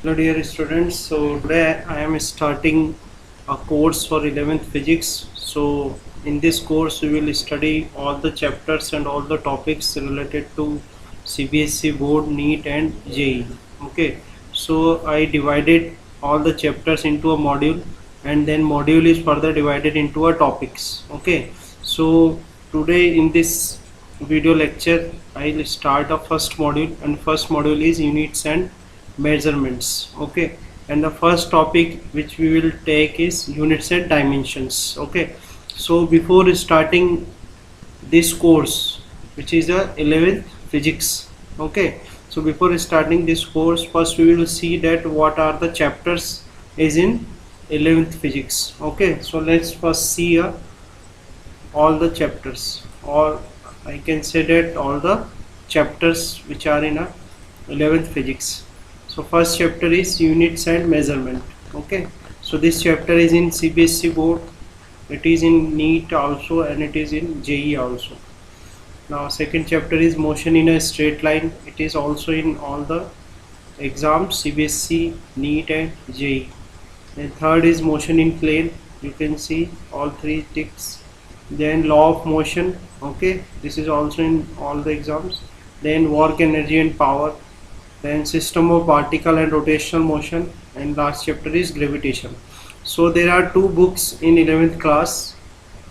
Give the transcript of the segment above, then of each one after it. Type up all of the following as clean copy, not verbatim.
Hello dear students, so today I am starting a course for 11th physics. So in this course we will study all the chapters and all the topics related to CBSE board, NEET and JEE. Okay, so I divided all the chapters into a module, and then module is further divided into a topics. Okay, so today in this video lecture I will start a first module, and first module is units and measurements. Okay, and the first topic which we will take is units and dimensions. Okay, so before starting this course, which is the 11th physics, okay, so before starting this course, first we will see that what are the chapters is in 11th physics. Okay, so let's first see all the chapters, or I can say that all the chapters which are in 11th physics. So first chapter is units and measurement. Okay, so this chapter is in CBSE board, it is in NEET also, and it is in JEE also. Now second chapter is motion in a straight line, it is also in all the exams, CBSE, NEET and JEE. And third is motion in plane, you can see all three ticks. Then law of motion, okay, this is also in all the exams. Then work, energy and power. Then system of particle and rotational motion, and last chapter is gravitation. So there are two books in 11th class.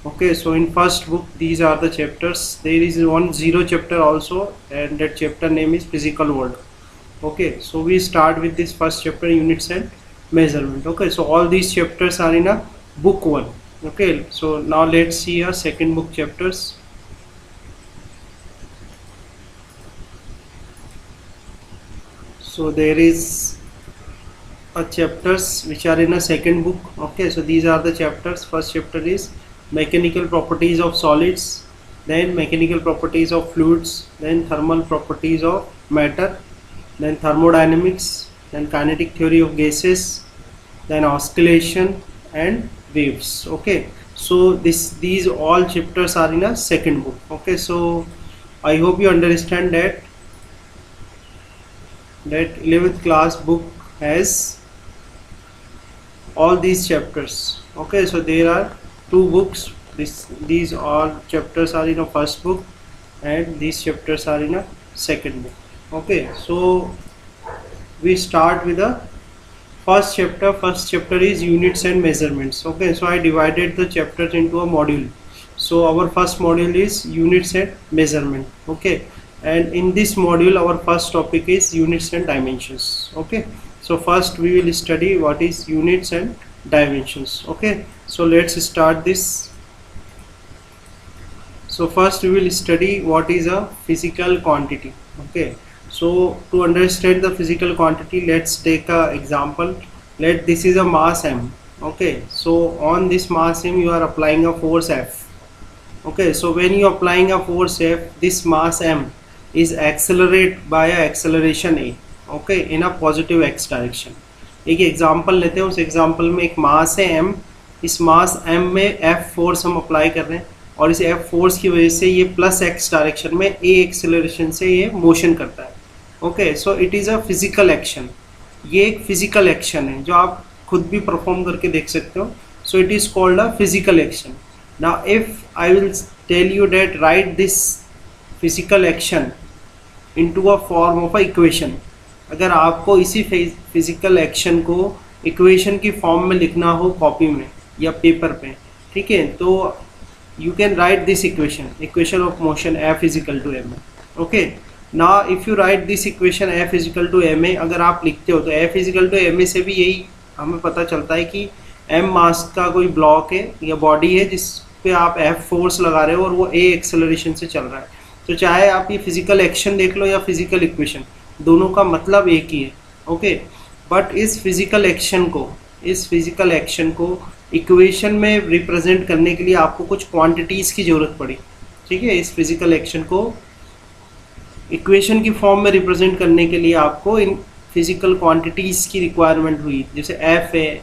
Okay, so in first book these are the chapters. There is one zero chapter also, and that chapter name is physical world. Okay, so we start with this first chapter, units and measurement. Okay, so all these chapters are in a book one. Okay, so now let's see a second book chapters. So there is a chapters which are in a second book. Okay, so these are the chapters. First chapter is mechanical properties of solids, then mechanical properties of fluids, then thermal properties of matter, then thermodynamics, then kinetic theory of gases, then oscillation and waves. Okay, so these all chapters are in a second book. Okay, so I hope you understand that 11th class book has all these chapters. Okay, so there are two books. These all chapters are in a first book, and these chapters are in a second book. Okay, so we start with the first chapter. First chapter is units and measurements. Okay, so I divided the chapters into a module. So our first module is units and measurement. Okay, and in this module our first topic is units and dimensions. Okay, so first we will study what is units and dimensions. Okay, so let's start this. So first we will study what is a physical quantity. Okay, so to understand the physical quantity, let's take a example. This is a mass m. Okay, so on this mass m you are applying a force F. Okay, so when you are applying a force F, this mass m is accelerate by a acceleration a. Okay, in a positive x direction. एक example लेते हैं, उस example में एक मास है m, इस मास m में f force हम अप्लाई कर रहे हैं, और इस f फोर्स की वजह से ये प्लस x डायरेक्शन में a एक्सेलरेशन से ये मोशन करता है. Okay, so it is a physical action. ये एक फिजिकल एक्शन है जो आप खुद भी परफॉर्म करके देख सकते हो. So it is called a physical action. Now if I will tell you that write this physical action into a form of a equation, अगर आपको इसी फिजिकल एक्शन को इक्वेशन की फॉर्म में लिखना हो कॉपी में या पेपर पे, ठीक है, तो you can write this equation of motion F is equal to m. Okay, now if you write this equation F is equal to m a, अगर आप लिखते हो तो F is equal to m a से भी यही हमें पता चलता है कि m मास का कोई ब्लॉक है या बॉडी है जिस पे आप F फोर्स लगा रहे हो और वो a एक्सेलरेशन से चल रहा है. तो चाहे आप ये फिजिकल एक्शन देख लो या फिजिकल इक्वेशन, दोनों का मतलब एक ही है. ओके, बट इस फिजिकल एक्शन को इक्वेशन में रिप्रेजेंट करने के लिए आपको कुछ क्वांटिटीज़ की ज़रूरत पड़ी. ठीक है, इस फिजिकल एक्शन को इक्वेशन की फॉर्म में रिप्रेजेंट करने के लिए आपको इन फिजिकल क्वांटिटीज़ की रिक्वायरमेंट हुई, जैसे F है,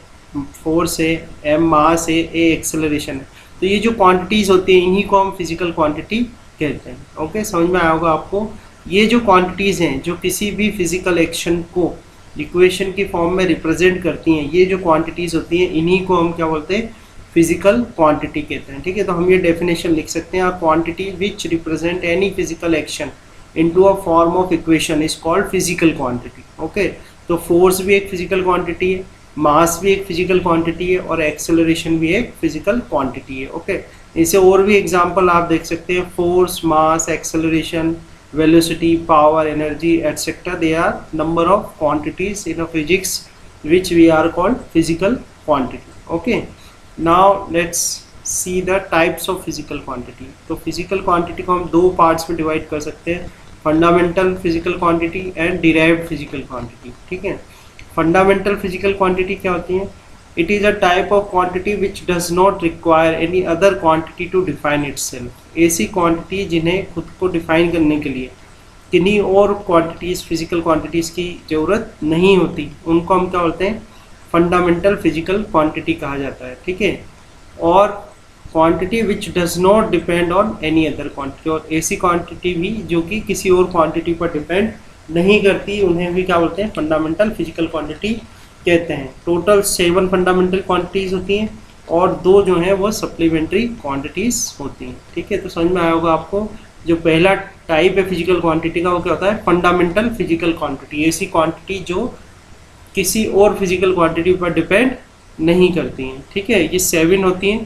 फोर्स है, m मास है, a एक्सेलरेशन है. तो ये जो क्वांटिटीज़ होती हैं इन्हीं को हम फिजिकल क्वांटिटी कहते हैं. ओके, समझ में आया होगा आपको. ये जो क्वांटिटीज़ हैं जो किसी भी फिजिकल एक्शन को इक्वेशन की फॉर्म में रिप्रेजेंट करती हैं, ये जो क्वांटिटीज होती हैं इन्हीं को हम क्या बोलते हैं, फिजिकल क्वांटिटी कहते हैं। ठीक है, तो हम ये डेफिनेशन लिख सकते हैं, quantity which represent any physical action into a form of equation is called physical quantity. Okay, तो फोर्स भी एक फिजिकल क्वांटिटी है, मास भी एक फिजिकल क्वांटिटी है, और एक्सेलरेशन भी एक फिजिकल क्वांटिटी है। ओके, इसे और भी एग्जांपल आप देख सकते हैं, force, mass, acceleration, velocity, power, energy, etc. They are number of quantities in a physics which we are called physical quantity. Okay, now let's see the types of physical quantity. तो physical quantity को हम दो parts में divide कर सकते हैं, fundamental physical quantity and derived physical quantity. ठीक है, fundamental physical quantity क्या होती है? It is a type of quantity which does not require any other quantity to define itself. ऐसी क्वांटिटी जिन्हें खुद को डिफाइन करने के लिए किन्हीं और क्वांटिटीज़, फिजिकल क्वांटिटीज़ की ज़रूरत नहीं होती, उनको हम क्या बोलते हैं, फंडामेंटल फिजिकल क्वांटिटी कहा जाता है। ठीक है, और quantity which does not depend on any other quantity, और ऐसी क्वांटिटी भी जो कि किसी और क्वांटिटी पर डिपेंड नहीं करती, उन्हें भी क्या बोलते हैं, फंडामेंटल फिजिकल क्वांटिटी कहते हैं। टोटल 7 फंडामेंटल क्वांटिटीज़ होती हैं और 2 जो हैं वो सप्लीमेंट्री क्वांटिटीज़ होती हैं। ठीक है, तो समझ में आया होगा आपको, जो पहला टाइप है फिजिकल क्वांटिटी का वो क्या होता है, फंडामेंटल फिजिकल क्वांटिटी, ऐसी क्वांटिटी जो किसी और फिजिकल क्वांटिटी पर डिपेंड नहीं करती हैं। ठीक है, ये 7 होती हैं,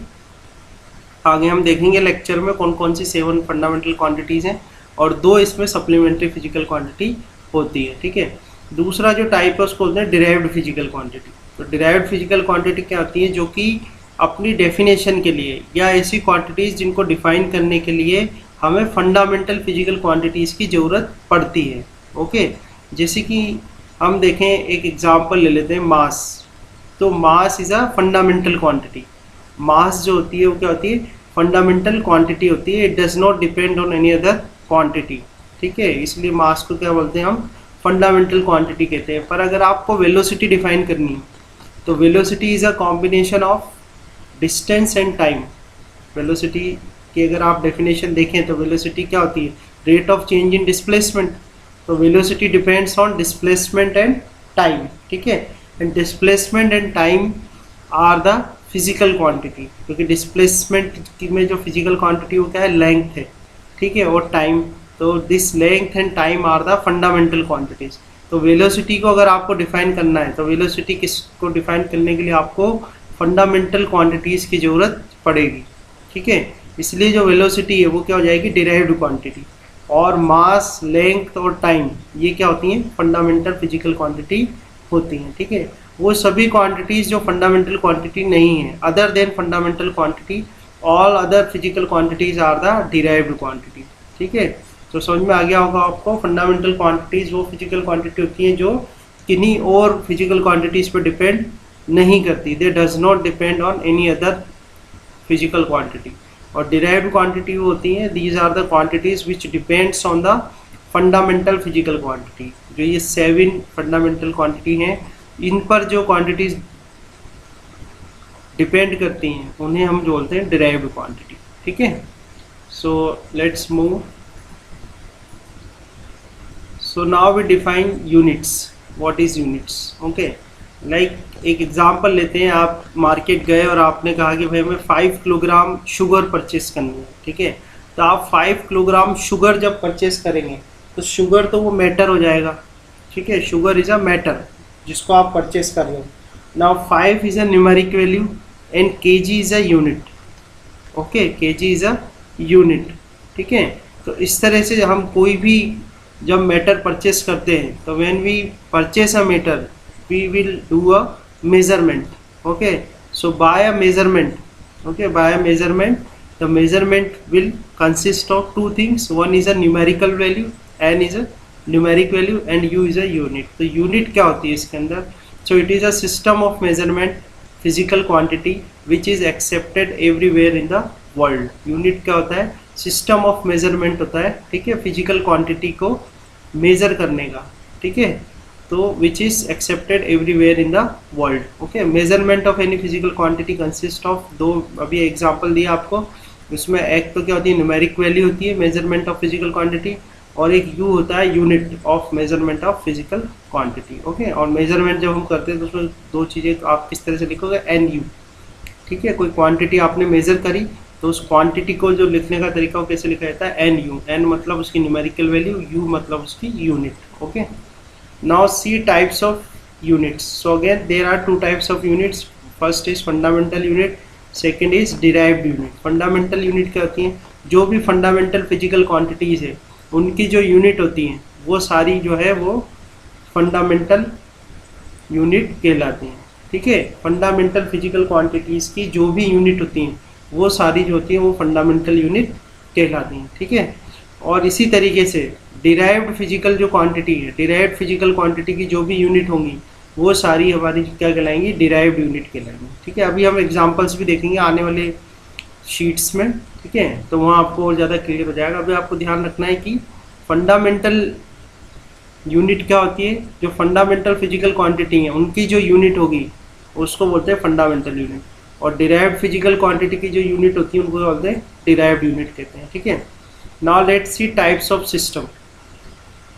आगे हम देखेंगे लेक्चर में कौन कौन सी 7 फंडामेंटल क्वांटिटीज़ हैं, और 2 इसमें सप्लीमेंट्री फिजिकल क्वांटिटी होती है। ठीक है, दूसरा जो टाइप है उसको बोलते हैं डिराइव्ड फिजिकल क्वांटिटी। तो डिराइव्ड फिजिकल क्वांटिटी क्या होती है, जो कि अपनी डेफिनेशन के लिए या ऐसी क्वांटिटीज़ जिनको डिफाइन करने के लिए हमें फंडामेंटल फिजिकल क्वांटिटीज़ की ज़रूरत पड़ती है। ओके, जैसे कि हम देखें, एक एग्जांपल ले लेते हैं, मास। तो mass is a fundamental quantity. Mass जो होती है वो क्या होती है, फंडामेंटल क्वांटिटी होती है, it does not depend on any other quantity. ठीक है, इसलिए मास को क्या बोलते हैं हम, फंडामेंटल क्वांटिटी कहते हैं। पर अगर आपको वेलोसिटी डिफाइन करनी है तो velocity is a combination of distance and time. Velocity की अगर आप डेफिनेशन देखें तो वेलोसिटी क्या होती है, rate of change in displacement. तो velocity depends on displacement and time. ठीक है, and displacement and time are the physical quantity, क्योंकि डिस्प्लेसमेंट में जो फिजिकल क्वांटिटी वो क्या है, लेंथ है। ठीक है, और टाइम, तो this length and time are the fundamental quantities. तो वेलोसिटी को अगर आपको डिफाइन करना है तो वेलोसिटी किसको डिफाइन करने के लिए आपको फंडामेंटल क्वांटिटीज़ की ज़रूरत पड़ेगी। ठीक है, इसलिए जो वेलोसिटी है वो क्या हो जाएगी, डिराइव्ड क्वांटिटी। और मास, लेंथ और टाइम ये क्या होती हैं, फंडामेंटल फिजिकल क्वांटिटी होती हैं। ठीक है, वो सभी क्वांटिटीज़ जो फंडामेंटल क्वांटिटी नहीं है, other than fundamental quantity, all other physical quantities are the derived quantity. ठीक है, तो समझ में आ गया होगा आपको, फंडामेंटल क्वांटिटीज़ वो फिजिकल क्वांटिटी होती हैं जो किन्हीं और फिजिकल क्वांटिटीज़ पर डिपेंड नहीं करती, they does not depend on any other physical quantity. और डिराइव्ड क्वांटिटी होती हैं, these are the quantities which depends on the fundamental physical quantity. जो ये 7 फंडामेंटल क्वांटिटी हैं, इन पर जो क्वांटिटीज़ डिपेंड करती हैं उन्हें हम बोलते हैं डिराइव्ड क्वांटिटी। ठीक है, so let's move. So now we define units. What is units? Okay, like एक एग्जांपल लेते हैं, आप मार्केट गए और आपने कहा कि भाई हमें 5 किलोग्राम शुगर परचेस करनी है। ठीक है, तो आप 5 किलोग्राम शुगर जब परचेस करेंगे तो शुगर तो वो मैटर हो जाएगा। ठीक है, शुगर इज़ अ मैटर जिसको आप परचेस कर रहे हो। Now 5 is a numeric value and kg is a unit. Okay, kg is a unit. ठीक है, तो इस तरह से हम कोई भी जब मैटर परचेस करते हैं तो when we purchase a matter we will do a measurement. Okay, so by a measurement, okay, by a measurement the measurement will consist of 2 things, one is a numerical value, N is a numeric value and U is a unit. तो unit क्या होती है इसके अंदर, so it is a system of measurement physical quantity which is accepted everywhere in the world. Unit क्या होता है, system of measurement होता है। ठीक है, फिजिकल क्वांटिटी को मेजर करने का। ठीक है, तो विच is accepted everywhere in the world. Okay, measurement of any physical quantity consist of 2, अभी एग्जांपल दिया आपको, उसमें एक तो क्या होती है, न्यूमेरिक वैल्यू होती है मेजरमेंट ऑफ फिजिकल क्वांटिटी, और एक यू होता है unit of measurement of physical quantity. Okay, और मेजरमेंट जब हम करते हैं तो उसमें दो चीज़ें आप किस तरह से लिखोगे, एन यू। ठीक है, कोई क्वांटिटी आपने मेजर करी तो उस क्वांटिटी को जो लिखने का तरीका वो कैसे लिखा जाता है, एन यू। एन मतलब उसकी न्यूमेरिकल वैल्यू, यू मतलब उसकी unit. Okay, now see types of units. So again there are two types of units. First is fundamental unit, second is derived unit. Fundamental unit क्या होती हैं, जो भी fundamental physical quantities है उनकी जो unit होती हैं वो सारी जो है वो fundamental unit कहलाती हैं। ठीक है, fundamental physical quantities की जो भी unit होती हैं वो सारी जो होती हैं वो fundamental unit कहलाती हैं। ठीक है, और इसी तरीके से डिराइव्ड फिजिकल जो क्वांटिटी है, डिराइव्ड फिजिकल क्वांटिटी की जो भी यूनिट होंगी वो सारी हमारी क्या कहलाएंगी, डिराइव्ड यूनिट कहलाएंगी। ठीक है, अभी हम एग्जांपल्स भी देखेंगे आने वाले शीट्स में। ठीक है, तो वहाँ आपको और ज़्यादा क्लियर हो जाएगा। अभी आपको ध्यान रखना है कि फंडामेंटल यूनिट क्या होती है, जो फंडामेंटल फिजिकल क्वांटिटी है उनकी जो यूनिट होगी उसको बोलते हैं फंडामेंटल यूनिट, और डिराइव्ड फिजिकल क्वांटिटी की जो यूनिट होती है उनको बोलते हैं डिराइव्ड यूनिट कहते हैं। ठीक है, now let's C types of system,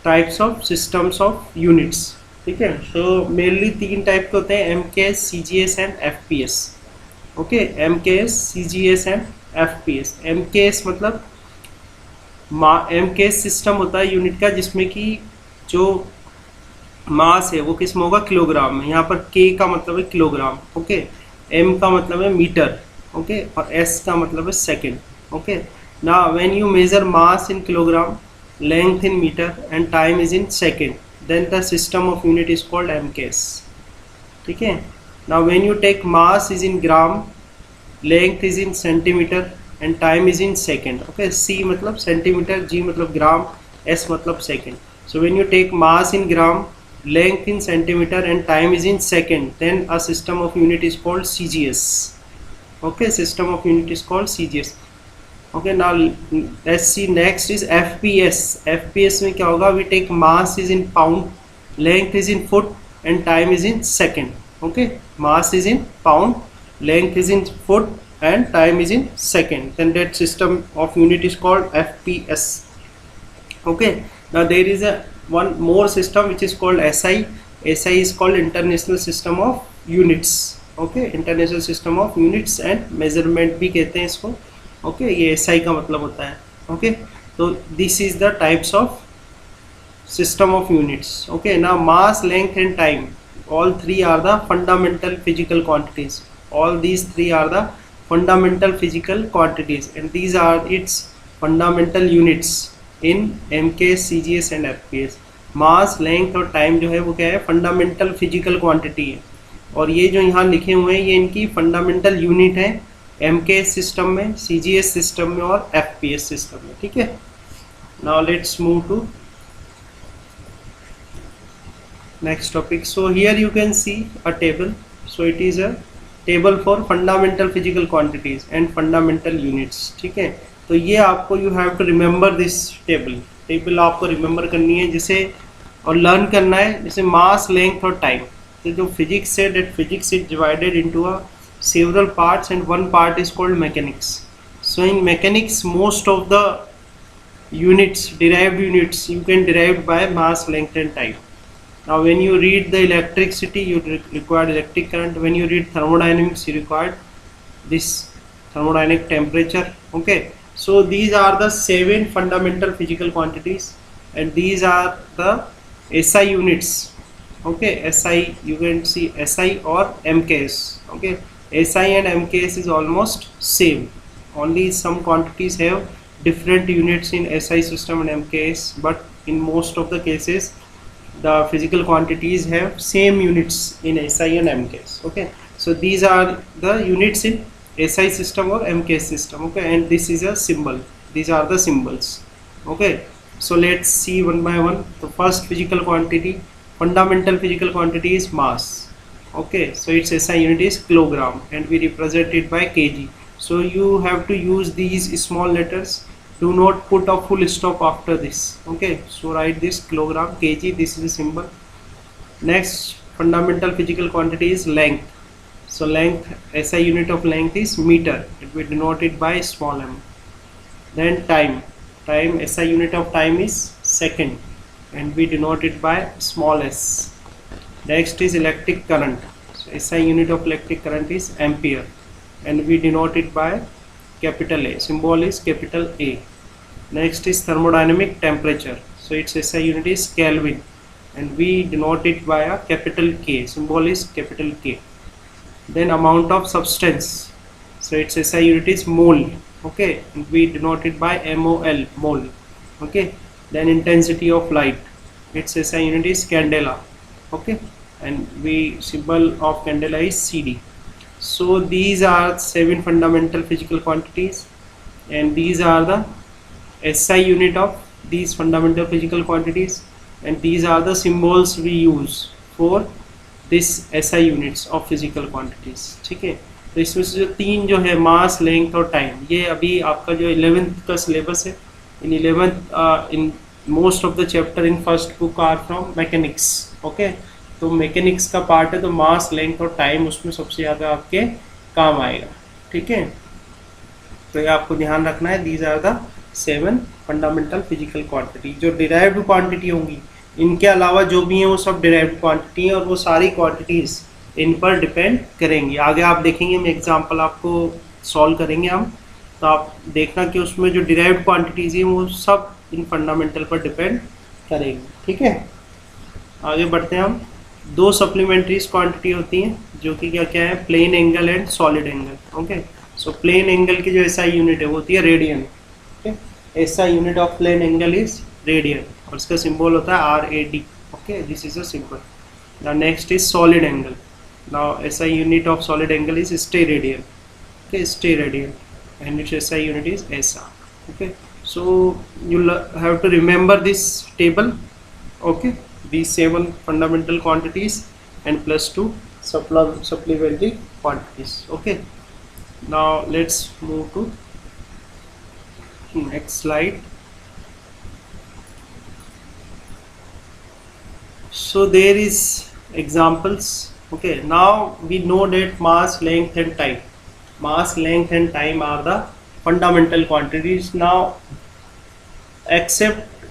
types of systems of units. ठीक है, तो मेनली तीन टाइप के होते हैं, M K S, C G S and F P S. Okay, M K S, C G S and F P S. M K S मतलब M K S system होता है यूनिट का जिसमें कि जो मास है वो किस में होगा, किलोग्राम में। यहाँ पर के का मतलब है किलोग्राम। ओके, एम का मतलब है मीटर। ओके, और एस का मतलब है second. Okay, now when you measure mass in kilogram, length in meter and time is in second, then the system of unit is called mks. ठीक है, now when you take mass is in gram, length is in centimeter and time is in second. Okay, c मतलब centimeter, g मतलब gram, s मतलब second. So when you take mass in gram, length in centimeter and time is in second, then a system of unit is called cgs. Okay, system of unit is called cgs. Okay, now let's see next is fps. fps में क्या होगा, we take mass is in pound, length is in foot and time is in second. Okay, mass is in pound, length is in foot and time is in second, then that system of unit is called fps. Okay, now there is a one more system which is called SI. SI is called International System of Units. Okay, International System of Units and Measurement भी कहते हैं इसको। Okay, ये SI का मतलब होता है। Okay, तो this is the types of system of units. Okay, ना mass, length and time, all three are the fundamental physical quantities. All these three are the fundamental physical quantities and these are its fundamental units in MKS, CGS and FPS. Mass, length और time जो है वो क्या है, fundamental physical quantity है, और ये जो यहाँ लिखे हुए हैं ये इनकी फंडामेंटल यूनिट है एमकेएस सिस्टम में, सीजीएस सिस्टम में और एफपीएस सिस्टम में। ठीक है, now let's move to next topic. So here you can see a table. So it is a table for fundamental physical quantities and fundamental units. ठीक है, तो ये आपको you have to remember this table आपको remember करनी है जिसे और लर्न करना है, जैसे मास, लेंथ और टाइम। तो जो फिजिक्स है, that physics is divided into a several parts and one part is called mechanics. So in mechanics most of the units, derived units, you can derive by mass, length and time. Now when you read the electricity you require electric current, when you read thermodynamics you require this thermodynamic temperature. Okay, so these are the 7 fundamental physical quantities and these are the SI units. Okay, SI, you can see SI or MKS. Okay, SI and MKS is almost same, only some quantities have different units in SI system and MKS, but in most of the cases the physical quantities have same units in SI and MKS. Okay, so these are the units in SI system or MKS system. Okay, and this is a symbol, these are the symbols. Okay, so let's see one by one. The first physical quantity, fundamental physical quantity is mass. Okay, so its SI unit is kilogram and we represent it by kg. So you have to use these small letters, do not put a full stop after this. Okay, so write this kilogram, kg, this is a symbol. Next fundamental physical quantity is length. So length, SI unit of length is meter, it will denote it by small m. Then time, SI unit of time is second, and we denote it by small s. Next is electric current. So SI unit of electric current is ampere, and we denote it by capital A. Symbol is capital A. Next is thermodynamic temperature. So its SI unit is Kelvin, and we denote it by a capital K. Symbol is capital K. Then amount of substance. So its SI unit is mole. Okay, and we denote it by MOL, mole. Okay. Then intensity of light. Its SI unit is candela. Okay, and we symbol of candela is CD. So these are 7 fundamental physical quantities, and these are the SI unit of these fundamental physical quantities, and these are the symbols we use for this SI units of physical quantities. ठीक है, तो इसमें से जो 3 जो है मास, length और time, ये अभी आपका जो 11th का सिलेबस है, in 11th in most of the chapter in first book are from mechanics. Okay, तो मैकेनिक्स का पार्ट है, तो मास, लेंथ और टाइम उसमें सबसे ज़्यादा आपके काम आएगा. ठीक है, तो ये आपको ध्यान रखना है. These are the 7 fundamental physical quantity. जो डिराइव्ड क्वांटिटी होंगी, इनके अलावा जो भी हैं वो सब डिराइव्ड क्वांटिटी हैं, और वो सारी क्वांटिटीज़ इन पर डिपेंड करेंगी. आगे आप देखेंगे, मैं एग्जांपल आपको सॉल्व करेंगे हम, तो आप देखना कि उसमें जो डिराइव्ड क्वांटिटीज़ हैं वो सब इन फंडामेंटल पर डिपेंड करेंगी. ठीक है, आगे बढ़ते हैं हम. 2 सप्लीमेंट्रीज क्वांटिटी होती हैं, जो कि क्या क्या है, plane angle and solid angle. Okay, so plane angle की जो SI यूनिट है वो होती है radian. SI unit of plane angle is radian, और इसका सिंबल होता है RAD. Okay, this is a symbol. Now next is solid angle. Now SI unit of solid angle is steradian. Okay, steradian, and its SI unit is SR. Okay, so you'll have to remember this table. Okay, these 7 fundamental quantities and plus 2 supplementary quantities. Okay, now let's move to next slide. So there is examples. Okay, now we know that mass, length and time. Mass, length and time are the fundamental quantities. Now except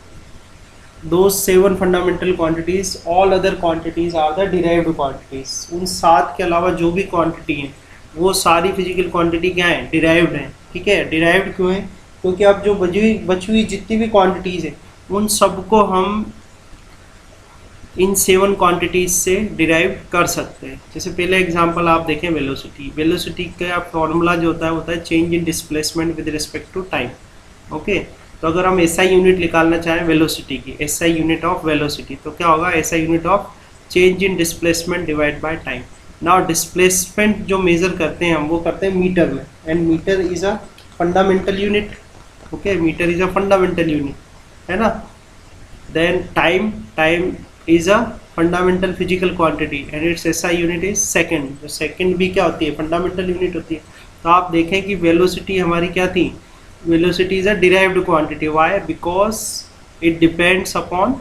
those 7 fundamental quantities, all other quantities are the derived quantities. उन 7 के अलावा जो भी quantity हैं वो सारी physical quantity क्या है, डिराइव्ड हैं. ठीक है, डिराइव्ड क्यों है, क्योंकि अब जो बची हुई जितनी भी क्वांटिटीज़ हैं उन सबको हम इन 7 क्वांटिटीज से डिराइव कर सकते हैं. जैसे पहले एग्जांपल आप देखें, वेलोसिटी. वेलोसिटी का फॉर्मूला जो होता है change in displacement with respect to time. Okay, तो अगर हम SI यूनिट निकालना चाहें वेलोसिटी की, SI यूनिट ऑफ वेलोसिटी, तो क्या होगा, SI unit of change in displacement divide by time. Now displacement जो मेजर करते हैं हम वो करते हैं मीटर में, and metre is a fundamental unit. Okay, metre is a fundamental unit, है ना. Then time is a fundamental physical quantity and its SI unit is second. तो सेकेंड भी क्या होती है, फंडामेंटल यूनिट होती है. तो आप देखें कि वेलोसिटी हमारी क्या थी, velocity is a derived quantity. Why, because it depends upon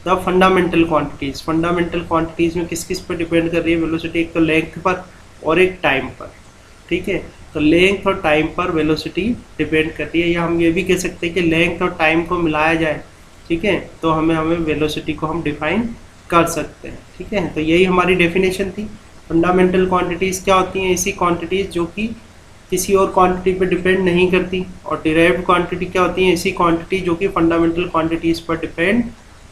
the fundamental quantities. Fundamental quantities में किस किस पर डिपेंड कर रही है वेलोसिटी, एक तो लेंथ पर और एक टाइम पर. ठीक है, तो लेंथ और टाइम पर वेलोसिटी डिपेंड करती है, या हम ये भी कह सकते हैं कि लेंथ और टाइम को मिलाया जाए, ठीक है, तो हमें वेलोसिटी को हम डिफाइन कर सकते हैं. ठीक है, तो यही हमारी डेफिनेशन थी. फंडामेंटल क्वांटिटीज़ क्या होती हैं, ऐसी क्वांटिटीज़ जो कि किसी और क्वांटिटी पर डिपेंड नहीं करती. और डिराइव्ड क्वांटिटी क्या होती हैं, ऐसी क्वांटिटी जो कि फंडामेंटल क्वांटिटीज़ पर डिपेंड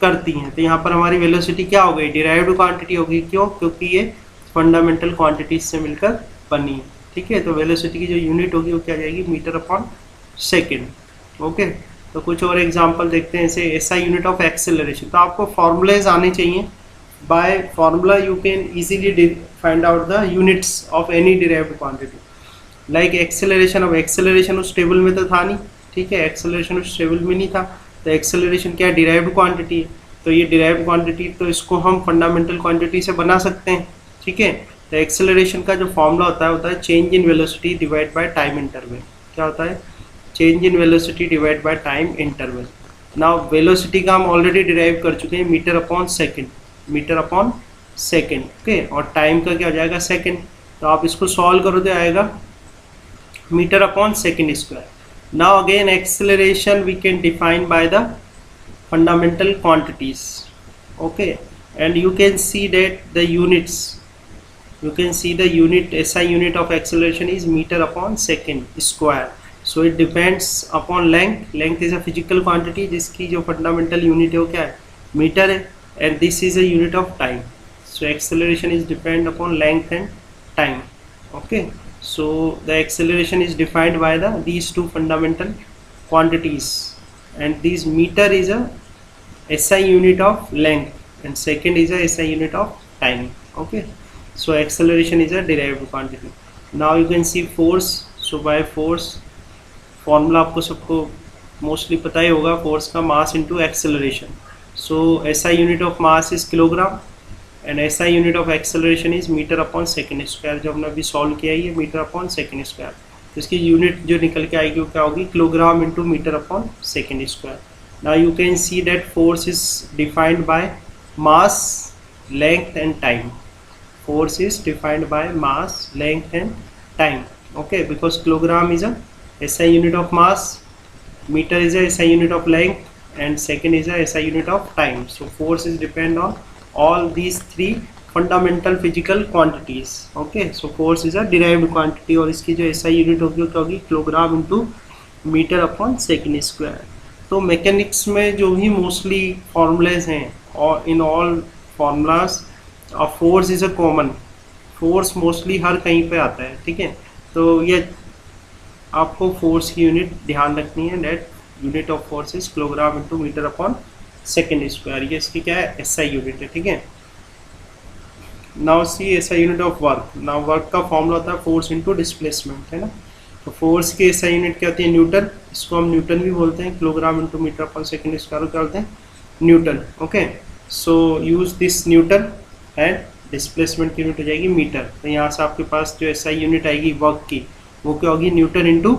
करती हैं. तो यहाँ पर हमारी वेलोसिटी क्या हो गई, डिराइव्ड क्वांटिटी होगी. क्यों, क्योंकि ये फंडामेंटल क्वांटिटीज़ से मिलकर बनी है. ठीक है, तो वेलोसिटी की जो यूनिट होगी वो क्या आ जाएगी, मीटर अपॉन सेकेंड. ओके, तो कुछ और एग्जांपल देखते हैं. जैसे SI यूनिट ऑफ एक्सेलरेशन. तो आपको फॉर्मूलाज आने चाहिए. Bye formula you can easily find out the units of any derived quantity. Like acceleration. अब एक्सेलरेशन उस टेबल में तो था नहीं. ठीक है, एक्सेलरेशन उस टेबल में नहीं था, तो एक्सेलरेशन क्या, डिराइव्ड क्वांटिटी है. तो ये डिराइव्ड क्वांटिटी, तो इसको हम फंडामेंटल क्वांटिटी से बना सकते हैं. ठीक है, तो एक्सेलरेशन का जो फॉर्मूला होता है change in velocity divide by time interval. क्या होता है, change in velocity divide by time interval. Now velocity का हम ऑलरेडी डिराइव कर चुके हैं, metre upon second. Metre upon second. Okay, और टाइम का क्या हो जाएगा, सेकेंड. तो आप इसको सॉल्व करो तो आएगा metre upon second square. Now again acceleration we can define by the fundamental quantities. Okay, and you can see that the units, you can see the unit SI unit of acceleration is meter upon second square. So it depends upon length. Length is a physical quantity जिसकी जो fundamental unit है वो क्या है, metre है, and this is a unit of time. So acceleration is depend upon length and time. Okay, so the acceleration is defined by these two fundamental quantities, and this meter is a SI unit of length and second is a SI unit of time. Okay, so acceleration is a derived quantity. Now you can see force. So by force formula आपको सबको mostly पता ही होगा, force का mass into acceleration. So SI unit of mass is kilogram and SI unit of acceleration is metre upon second square. जो हमने अभी solve किया है ये मीटर अपॉन सेकेंड स्क्वायर, तो इसकी यूनिट जो निकल के आएगी वो क्या होगी, kilogram into metre upon second square. Now you can see that force is defined by mass, length and time. Force is defined by mass, length and time. Okay, because kilogram is a SI unit of mass, meter is a SI unit of length, and second is a SI unit of time. So force is depend on all these three fundamental physical quantities. Okay, so force is a derived quantity और इसकी जो SI unit होगी वो क्या होगी, kilogram into metre upon second square. तो mechanics में जो भी मोस्टली फॉर्मूलेज हैं और in all formulas force is a common. Force mostly हर कहीं पे आता है. ठीक है, तो ये आपको फोर्स की यूनिट ध्यान रखनी है. That unit of force is kilogram into metre upon second square. ये इसकी क्या है, एसआई यूनिट है. ठीक है, now see SI unit of work. Now work का फॉर्मूला होता है फोर्स इंटू डिस्प्लेसमेंट, है ना. तो फोर्स की एसआई यूनिट क्या होती है, न्यूटन. इसको हम न्यूटन भी बोलते हैं. Kilogram into metre upon second square क्या बोलते हैं, newton. Okay, so use this newton and displacement की यूनिट हो जाएगी मीटर. तो यहाँ से आपके पास जो एसआई यूनिट आएगी वर्क की वो क्या होगी, newton into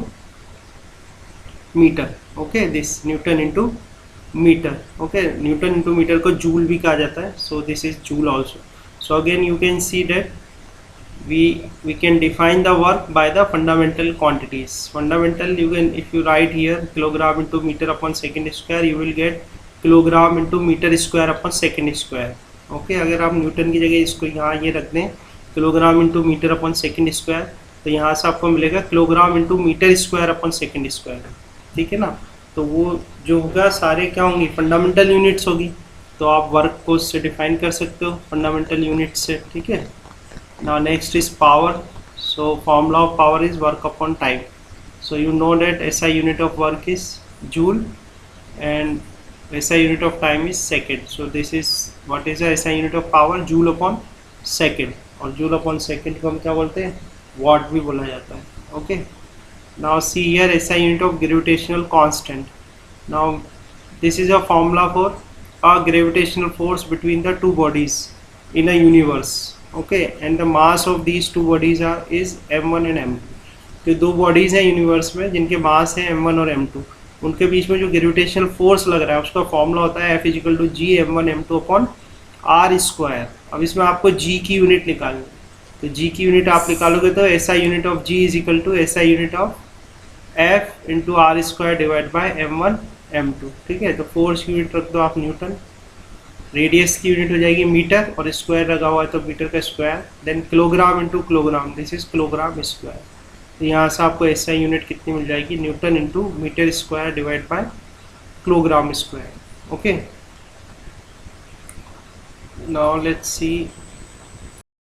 metre. Okay, this newton into metre. Okay, newton into metre को जूल भी कहा जाता है. So this is joule also. So again you can see that we can define the work by the fundamental quantities. Fundamental, you can, if you write here kilogram into meter upon second square, you will get kilogram into meter square upon second square. Okay, अगर आप Newton की जगह इसको यहाँ ये रख दें kilogram into metre upon second square, तो यहाँ से आपको मिलेगा kilogram into metre square upon second square. ठीक है ना. तो वो जो होगा सारे क्या होंगी, फंडामेंटल यूनिट्स होगी. तो आप वर्क को उससे डिफाइन कर सकते हो फंडामेंटल यूनिट से. ठीक है. Now next is power. So formula of power is work upon time. So you know that SI unit of work is joule and SI unit of time is second. So this is what is the SI unit of power, joule upon second. और joule upon second को हम क्या बोलते हैं, watt भी बोला जाता है. Okay, now see here SI unit of gravitational constant. Now this is a formula for a gravitational force between the two bodies in a universe. Okay, and the mass of these two bodies is m1 and m2. तो दो bodies हैं universe में जिनके मास है m1 और m2. उनके बीच में जो ग्रेविटेशनल फोर्स लग रहा है उसका फॉर्मूला होता है F is equal to G m1 m2 upon R square. अब इसमें आपको g की यूनिट निकालनी है. तो g की यूनिट आप निकालोगे तो SI unit of g is equal to SI unit of F into R square divide by m1 m2. ठीक है, तो फोर्स की यूनिट रख दो आप न्यूटन. रेडियस की यूनिट हो जाएगी मीटर और स्क्वायर लगा हुआ है तो मीटर का square. Then kilogram into kilogram, this is kilogram square. तो यहाँ से आपको SI यूनिट कितनी मिल जाएगी, newton into metre square divide by kilogram square. Okay, now let's C